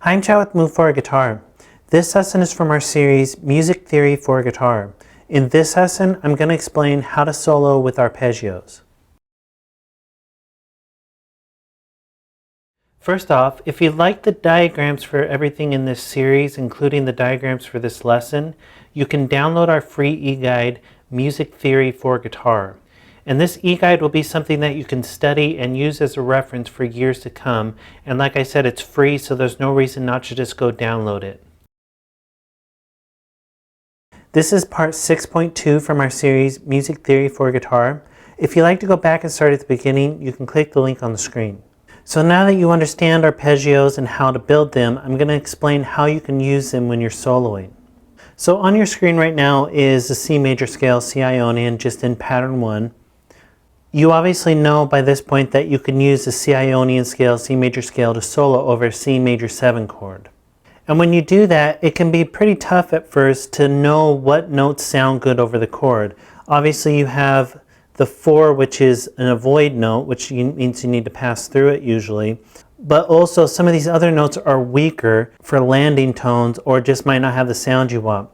Hi, I'm Chad with Move for Guitar. This lesson is from our series Music Theory for Guitar. In this lesson, I'm going to explain how to solo with arpeggios. First off, if you like the diagrams for everything in this series, including the diagrams for this lesson, you can download our free e-guide, Music Theory for Guitar. And this e-guide will be something that you can study and use as a reference for years to come. And like I said, it's free, so there's no reason not to just go download it. This is part 6.2 from our series, Music Theory for Guitar. If you'd like to go back and start at the beginning, you can click the link on the screen. So now that you understand arpeggios and how to build them, I'm going to explain how you can use them when you're soloing. So on your screen right now is the C major scale, C Ionian, just in pattern 1. You obviously know by this point that you can use the C Ionian scale, C major scale, to solo over C major 7 chord. And when you do that, it can be pretty tough at first to know what notes sound good over the chord. Obviously you have the 4, which is an avoid note, which means you need to pass through it usually. But also some of these other notes are weaker for landing tones or just might not have the sound you want.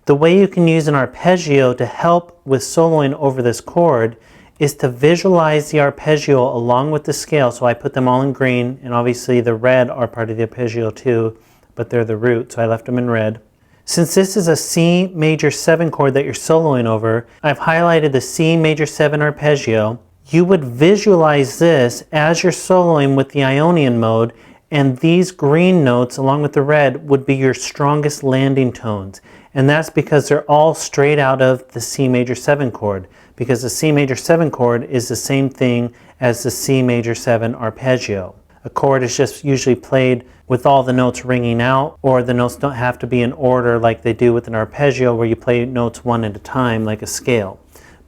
The way you can use an arpeggio to help with soloing over this chord is to visualize the arpeggio along with the scale. So I put them all in green, and obviously the red are part of the arpeggio too, but they're the root, so I left them in red. Since this is a C major 7 chord that you're soloing over, I've highlighted the C major 7 arpeggio. You would visualize this as you're soloing with the Ionian mode, and these green notes along with the red would be your strongest landing tones. And that's because they're all straight out of the C major 7 chord, because the C major 7 chord is the same thing as the C major 7 arpeggio. A chord is just usually played with all the notes ringing out, or the notes don't have to be in order like they do with an arpeggio where you play notes one at a time like a scale.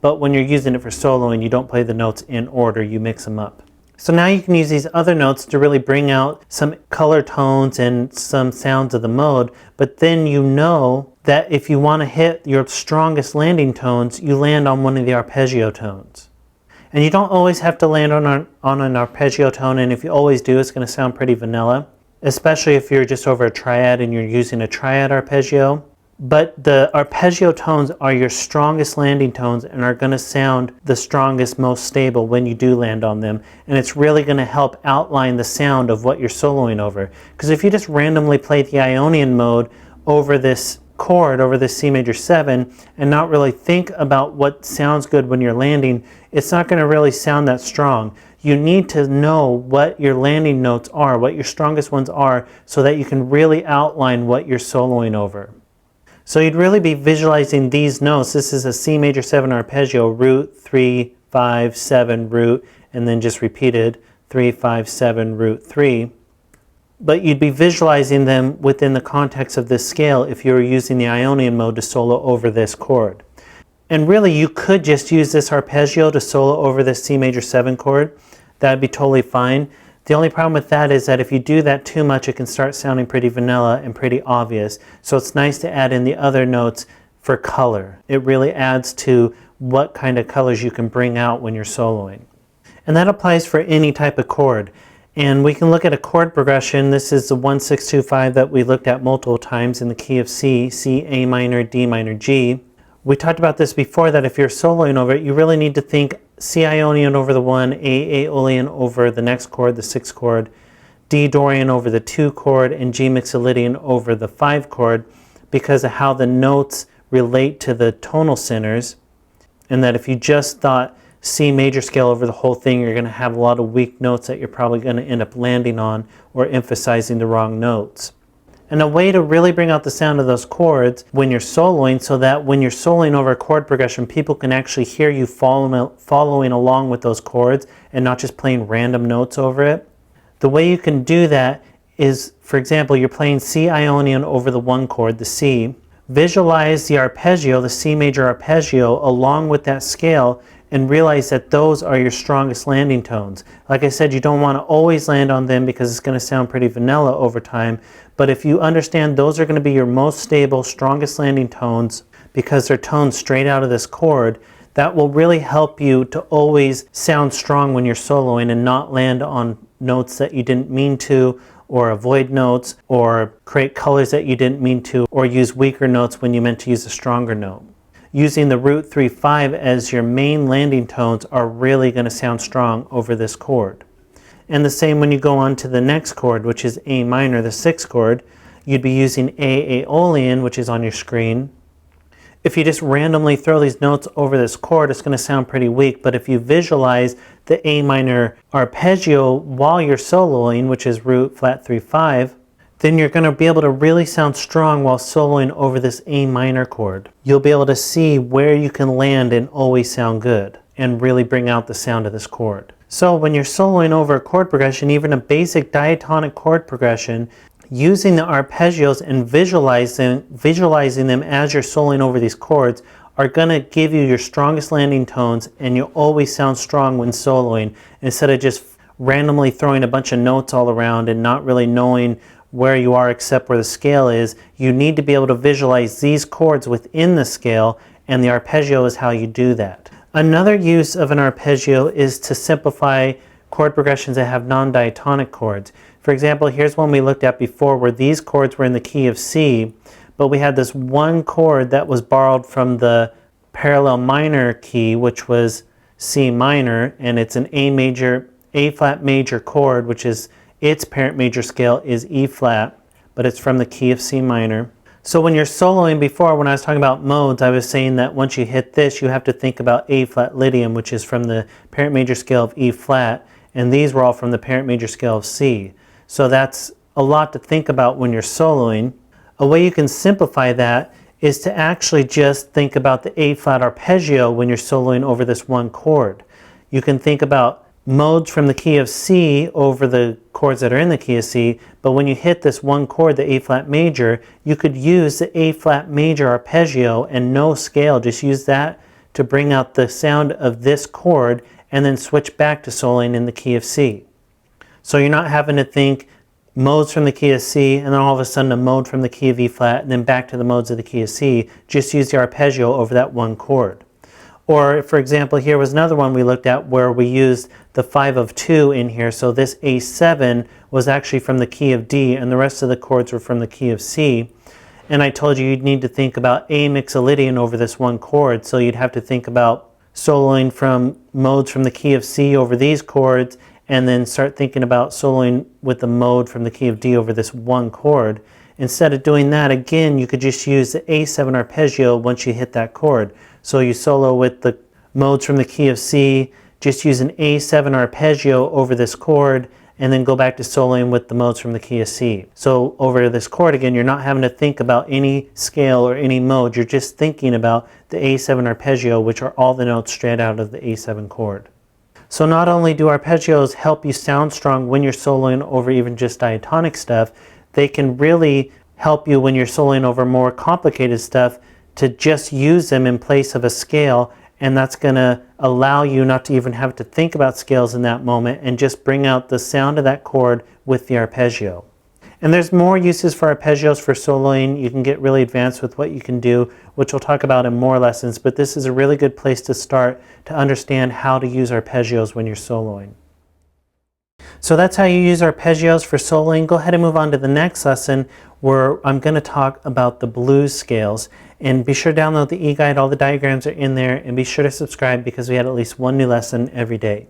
But when you're using it for soloing, you don't play the notes in order, you mix them up. So now you can use these other notes to really bring out some color tones and some sounds of the mode, but then you know that if you want to hit your strongest landing tones, you land on one of the arpeggio tones. And you don't always have to land on an arpeggio tone, and if you always do, it's going to sound pretty vanilla, especially if you're just over a triad and you're using a triad arpeggio. But the arpeggio tones are your strongest landing tones and are going to sound the strongest, most stable when you do land on them. And it's really going to help outline the sound of what you're soloing over. Because if you just randomly play the Ionian mode over this chord, over this C major 7, and not really think about what sounds good when you're landing, it's not going to really sound that strong. You need to know what your landing notes are, what your strongest ones are, so that you can really outline what you're soloing over. So you'd really be visualizing these notes. This is a C major 7 arpeggio, root, 3, 5, 7, root, and then just repeated 3, 5, 7, root, 3. But you'd be visualizing them within the context of this scale if you were using the Ionian mode to solo over this chord. And really you could just use this arpeggio to solo over this C major 7 chord. That'd be totally fine. The only problem with that is that if you do that too much, it can start sounding pretty vanilla and pretty obvious. So it's nice to add in the other notes for color. It really adds to what kind of colors you can bring out when you're soloing. And that applies for any type of chord. And we can look at a chord progression. This is the 1-6-2-5 that we looked at multiple times in the key of C, C, A minor, D minor, G. We talked about this before, that if you're soloing over it, you really need to think C Ionian over the 1, A Aeolian over the next chord, the 6th chord, D Dorian over the 2 chord, and G Mixolydian over the 5 chord, because of how the notes relate to the tonal centers. And that if you just thought C major scale over the whole thing, you're going to have a lot of weak notes that you're probably going to end up landing on or emphasizing the wrong notes. And a way to really bring out the sound of those chords when you're soloing, so that when you're soloing over a chord progression, people can actually hear you following along with those chords and not just playing random notes over it. The way you can do that is, for example, you're playing C Ionian over the 1 chord, the C. Visualize the arpeggio, the C major arpeggio, along with that scale, and realize that those are your strongest landing tones. Like I said, you don't want to always land on them because it's going to sound pretty vanilla over time, but if you understand those are going to be your most stable, strongest landing tones because they're tones straight out of this chord, that will really help you to always sound strong when you're soloing and not land on notes that you didn't mean to, or avoid notes, or create colors that you didn't mean to, or use weaker notes when you meant to use a stronger note. Using the root 3-5 as your main landing tones are really going to sound strong over this chord. And the same when you go on to the next chord, which is A minor, the 6th chord, you'd be using A Aeolian, which is on your screen. If you just randomly throw these notes over this chord, it's going to sound pretty weak, but if you visualize the A minor arpeggio while you're soloing, which is root flat 3-5, then you're going to be able to really sound strong while soloing over this A minor chord. You'll be able to see where you can land and always sound good and really bring out the sound of this chord. So when you're soloing over a chord progression, even a basic diatonic chord progression, using the arpeggios and visualizing them as you're soloing over these chords are going to give you your strongest landing tones, and you'll always sound strong when soloing instead of just randomly throwing a bunch of notes all around and not really knowing where you are except where the scale is. You need to be able to visualize these chords within the scale, and the arpeggio is how you do that. Another use of an arpeggio is to simplify chord progressions that have non-diatonic chords. For example, here's one we looked at before where these chords were in the key of C, but we had this one chord that was borrowed from the parallel minor key, which was C minor, and it's an A flat major chord, which is its parent major scale is E flat, but it's from the key of C minor. So when you're soloing before, when I was talking about modes, I was saying that once you hit this, you have to think about A flat Lydium, which is from the parent major scale of E flat, and these were all from the parent major scale of C. So that's a lot to think about when you're soloing. A way you can simplify that is to actually just think about the A flat arpeggio when you're soloing over this one chord. You can think about modes from the key of C over the chords that are in the key of C, but when you hit this one chord, the A flat major, you could use the A flat major arpeggio and no scale, just use that to bring out the sound of this chord and then switch back to soloing in the key of C. So you're not having to think modes from the key of C and then all of a sudden a mode from the key of E flat and then back to the modes of the key of C. Just use the arpeggio over that one chord. Or for example, here was another one we looked at where we used the 5 of 2 in here. So this A7 was actually from the key of D and the rest of the chords were from the key of C. And I told you you'd need to think about A mixolydian over this one chord. So you'd have to think about soloing from modes from the key of C over these chords and then start thinking about soloing with the mode from the key of D over this one chord. Instead of doing that, again, you could just use the A7 arpeggio once you hit that chord. So you solo with the modes from the key of C, just use an A7 arpeggio over this chord, and then go back to soloing with the modes from the key of C. So over this chord again, you're not having to think about any scale or any mode, you're just thinking about the A7 arpeggio, which are all the notes straight out of the A7 chord. So not only do arpeggios help you sound strong when you're soloing over even just diatonic stuff, they can really help you when you're soloing over more complicated stuff to just use them in place of a scale, and that's going to allow you not to even have to think about scales in that moment and just bring out the sound of that chord with the arpeggio. And there's more uses for arpeggios for soloing. You can get really advanced with what you can do, which we'll talk about in more lessons, but this is a really good place to start to understand how to use arpeggios when you're soloing. So that's how you use arpeggios for soloing. Go ahead and move on to the next lesson where I'm going to talk about the blues scales. And be sure to download the e-guide. All the diagrams are in there, and be sure to subscribe because we had at least one new lesson every day.